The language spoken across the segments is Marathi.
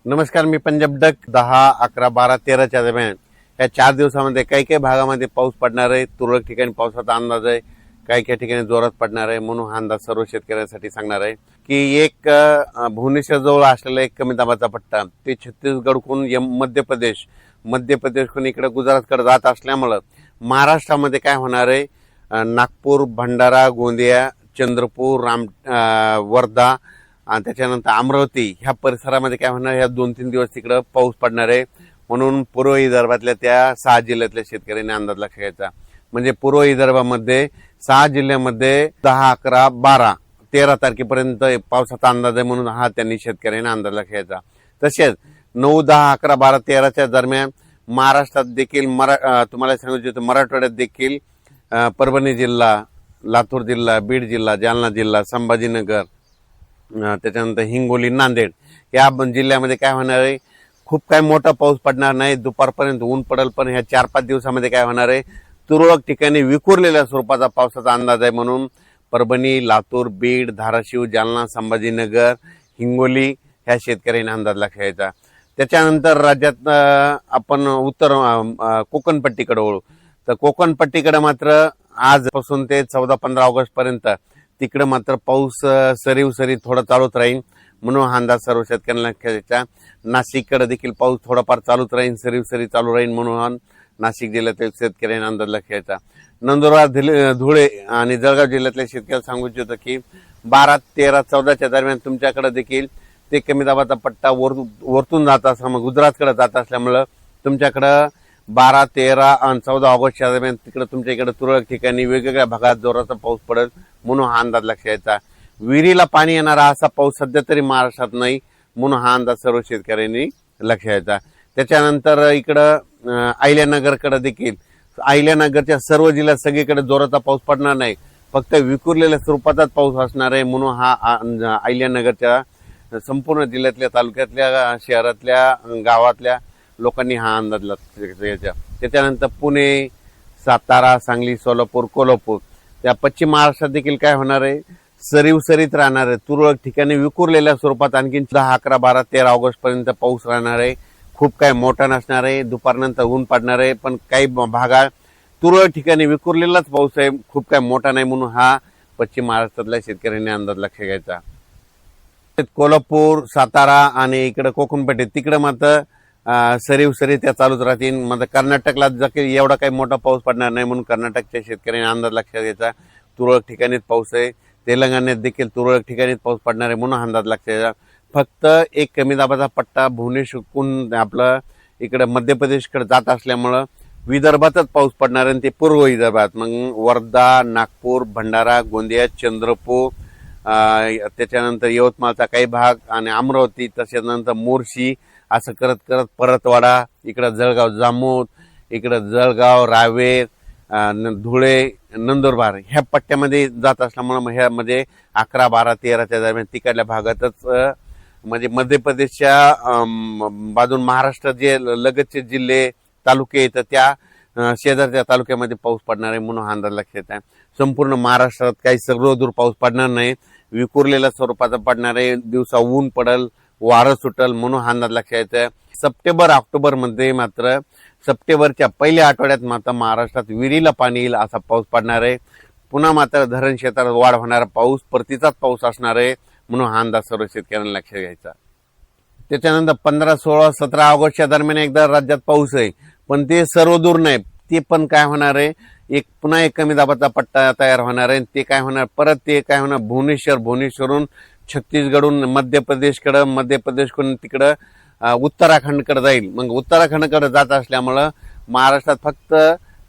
नमस्कार, मी पंजाब डक 10, 11, 12, 13च्या दरम्यान या 4 दिवसामध्ये काही काही भागामध्ये पाऊस पडणार आहे. तुरळक ठिकाणी पावसाचा अंदाज आहे, काही काही ठिकाणी जोरात पडणार आहे. म्हणून हा अंदाज सर्व शेतकऱ्यांसाठी सांगणार आहे की एक भुवनेश्वर जवळ असलेला एक कमी दाबाचा पट्टा ते छत्तीसगडकडून मध्य प्रदेशकडून इकडे गुजरातकडे जात असल्यामुळं महाराष्ट्रामध्ये काय होणार आहे, नागपूर, भंडारा, गोंदिया, चंद्रपूर, वर्धा आणि त्याच्यानंतर अमरावती ह्या परिसरामध्ये काय होणार, ह्या 2-3 दिवस तिकडं पाऊस पडणार आहे. म्हणून पूर्व विदर्भातल्या त्या 6 जिल्ह्यातल्या शेतकऱ्यांनी अंदाज लक्षात घ्यायचा. म्हणजे पूर्व विदर्भामध्ये 6 जिल्ह्यामध्ये 10, 11, 12, 13 तारखेपर्यंत पावसाचा अंदाज आहे. म्हणून हा त्यांनी शेतकऱ्यांनी अंदाज लक्षात घ्यायचा. तसेच 9, 10, 11, 12, 13च्या दरम्यान महाराष्ट्रात देखील तुम्हाला सांगू इच्छितो, मराठवाड्यात देखील परभणी जिल्हा, लातूर जिल्हा, बीड जिल्हा, जालना जिल्हा, संभाजीनगर, त्याच्यानंतर हिंगोली, नांदेड या जिल्ह्यामध्ये काय होणार आहे, खूप काय मोठा पाऊस पडणार नाही. दुपारपर्यंत ऊन पडेल, पण ह्या 4-5 दिवसामध्ये काय होणार आहे, तुरळक ठिकाणी विखुरलेल्या स्वरूपाचा पावसाचा अंदाज आहे. म्हणून परभणी, लातूर, बीड, धाराशिव, जालना, संभाजीनगर, हिंगोली ह्या शेतकऱ्यांनी अंदाज लक्षात घ्यायचा. त्याच्यानंतर राज्यात आपण कोकणपट्टीकडे वळू. तर कोकणपट्टीकडे मात्र आजपासून ते 14-15 ऑगस्ट पर्यंत तिकडे मात्र पाऊस सरी थोडा चालूच राहील. म्हणून हा अंदाज सर्व शेतकऱ्यांना लक्षात. नाशिककडे देखील पाऊस थोडाफार चालूच राहील, सरी चालू राहील. म्हणून नाशिक जिल्ह्यातील शेतकऱ्यांना अंदाज लक्षात. नंदुरबार, धुळे आणि जळगाव जिल्ह्यातल्या शेतकऱ्याला सांगू इच्छितो की 12, 13, 14च्या दरम्यान तुमच्याकडे देखील ते कमी दाबाचा पट्टा वरतून जात असल्यामुळे गुजरातकडे जात असल्यामुळं तुमच्याकडं 12, 13 आणि 14 ऑगस्टच्या दरम्यान तिकडे तुमच्या इकडे तुरळक ठिकाणी वेगवेगळ्या भागात जोराचा पाऊस पडेल. म्हणून हा अंदाज लक्षात घ्यायचा. विहिरीला पाणी येणारा असा पाऊस सध्या तरी महाराष्ट्रात नाही. म्हणून हा अंदाज सर्व शेतकऱ्यांनी लक्षात घ्यायचा. त्याच्यानंतर इकडं अहिल्यानगरकडे देखील, अहिल्यानगरच्या सर्व जिल्ह्यात सगळीकडे जोराचा पाऊस पडणार नाही, फक्त विखुरलेल्या स्वरूपाचाच पाऊस असणार आहे. म्हणून हा अहिल्यानगरच्या संपूर्ण जिल्ह्यातल्या, तालुक्यातल्या, शहरातल्या, गावातल्या लोकांनी हा अंदाज लक्षात घ्यायचा. त्याच्यानंतर पुणे, सातारा, सांगली, सोलापूर, कोल्हापूर त्या पश्चिम महाराष्ट्रात देखील काय होणार आहे, सरीत राहणार आहे. तुरळक ठिकाणी विखुरलेल्या स्वरूपात आणखी 10, 11, 12, 13 ऑगस्ट पर्यंत पाऊस राहणार आहे. खूप काय मोठा नसणार आहे. दुपारनंतर ऊन पडणार आहे, पण काही भागात तुरळक ठिकाणी विखुरलेलाच पाऊस आहे, खूप काय मोठा नाही. म्हणून हा पश्चिम महाराष्ट्रातल्या शेतकऱ्यांनी अंदाज लक्षात घ्यायचा. कोल्हापूर, सातारा आणि इकडे कोकणपट्टी तिकडे मात्र सरी त्या चालूच राहतील. मात्र कर्नाटकला एवढा काही मोठा पाऊस पडणार नाही. म्हणून कर्नाटकच्या शेतकऱ्यांनी अंदाज लक्षात घ्यायचा. तुरळक ठिकाणीच पाऊस आहे. तेलंगणात देखील तुरळक ठिकाणीच पाऊस पडणार आहे. म्हणून अंदाज लक्षात घ्यायचा. फक्त एक कमी दाबाचा पट्टा भुवनेश्वरहून आपलं इकडे मध्य प्रदेशकडे जात असल्यामुळं विदर्भातच पाऊस पडणार आहे. ते पूर्व विदर्भात, मग वर्धा, नागपूर, भंडारा, गोंदिया, चंद्रपूर, त्याच्यानंतर यवतमाळचा काही भाग आणि अमरावती, तसेच नंतर मोर्शी, असं करत परतवाडा, इकडं जळगाव, जामोद, इकडं जळगाव, रावेर, धुळे, नंदुरबार ह्या पट्ट्यामध्ये जात असल्यामुळे ह्यामध्ये 11, 12, 13च्या दरम्यान तिकडल्या भागातच म्हणजे मध्य प्रदेशच्या बाजून महाराष्ट्र जे लगतचे जिल्हे, तालुके येतात त्या शेजारच्या तालुक्यामध्ये पाऊस पडणार आहे. म्हणून हा अंदाज लक्षात आहे. संपूर्ण महाराष्ट्रात काही सर्वदूर पाऊस पडणार नाही, विखुरलेल्या स्वरूपाचा पडणार आहे. दिवसा ऊन पडल, वारं सुटल. म्हणून हा अंदाज लक्षात आहे. सप्टेंबर, ऑक्टोबर मध्ये मात्र सप्टेंबरच्या पहिल्या आठवड्यात मात्र महाराष्ट्रात विहिरीला पाणी येईल असा पाऊस पडणार आहे. पुन्हा मात्र धरण क्षेत्रात वाढ होणारा पाऊस, परतीचाच पाऊस असणार आहे. म्हणून हा अंदाज सर्व शेतकऱ्यांना लक्षात घ्यायचा. त्याच्यानंतर 15, 16, 17 ऑगस्टच्या दरम्यान एकदा राज्यात पाऊस आहे, पण ते सर्व दूर नाही. ते पण काय होणार आहे, पुन्हा एक कमी दाबाचा पट्टा तयार होणार आहे. ते काय होणार, परत ते काय होणार, भुवनेश्वरून छत्तीसगडहून मध्य प्रदेशकडून तिकडं उत्तराखंडकडे जाईल. मग उत्तराखंडकडे जात असल्यामुळं महाराष्ट्रात फक्त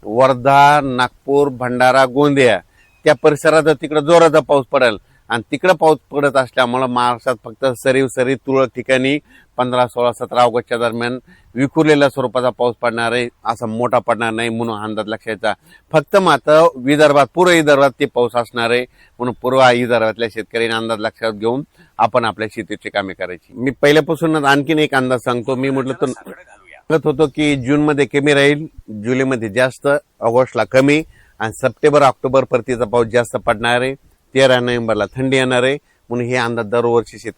वर्धा, नागपूर, भंडारा, गोंदिया त्या परिसरात तिकडे जोराचा पाऊस पडेल. आणि तिकडे पाऊस पडत असल्यामुळं महाराष्ट्रात फक्त सरी तुरळक ठिकाणी 15, 16, 17 ऑगस्टच्या दरम्यान विखुरलेल्या स्वरूपाचा पाऊस पडणार आहे. असा मोठा पडणार नाही. म्हणून अंदाज लक्षात. फक्त मात्र विदर्भात, पूर्व विदर्भात ते पाऊस असणार आहे. म्हणून पूर्व विदर्भातल्या शेतकऱ्यांनी अंदाज लक्षात घेऊन आपण आपल्या शेतीची कामे करायची. मी पहिल्यापासूनच आणखीन एक अंदाज सांगतो. मी म्हटलं तर सांगत होतो की जूनमध्ये कमी राहील, जुलैमध्ये जास्त, ऑगस्टला कमी आणि सप्टेंबर, ऑक्टोबर परतीचा पाऊस जास्त पडणार आहे. 13 नोव्हेंबरला थंडी येणार आहे. म्हणून हे अंदाज दरवर्षी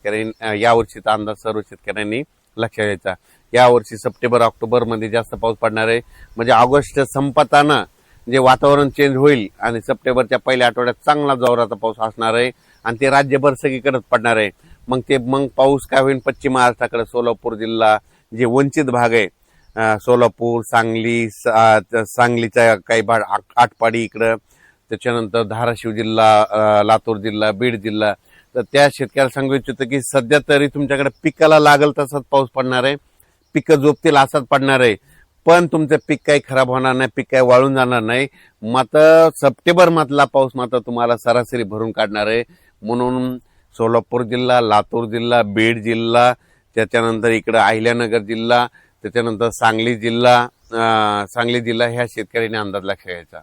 यावर्षीचा अंदाज सर्व शेतकऱ्यांनी लक्षात घ्यायचा. यावर्षी सप्टेंबर ऑक्टोबर मध्ये जास्त पाऊस पडणार आहे. म्हणजे ऑगस्ट संपताना जे वातावरण चेंज होईल आणि सप्टेंबरच्या पहिल्या आठवड्यात चांगला जोराचा पाऊस असणार आहे आणि ते राज्यभर सगळीकडे पडणार आहे. मग पाऊस काय होईल, पश्चिम महाराष्ट्राकडे सोलापूर जिल्हा जे वंचित भाग आहे, सोलापूर, सांगलीचा काही भाग, आटपाडी इकडं, त्याच्यानंतर धाराशिव जिल्हा, लातूर जिल्हा, बीड जिल्हा, तर त्या शेतकऱ्याला सांगू इच्छितो की सध्या तरी तुमच्याकडे पिकाला लागल तसाच पाऊस पडणार आहे, पिकं झोपतील असाच पडणार आहे, पण तुमचं पीक काही खराब होणार नाही, पीक काही वाळून जाणार नाही. मात्र सप्टेंबर मधला पाऊस मात्र तुम्हाला सरासरी भरून काढणार आहे. म्हणून सोलापूर जिल्हा, लातूर जिल्हा, बीड जिल्हा, त्याच्यानंतर इकडं अहिल्यानगर जिल्हा, त्याच्यानंतर सांगली जिल्हा ह्या शेतकऱ्यांनी अंदाज लक्षात घ्यायचा.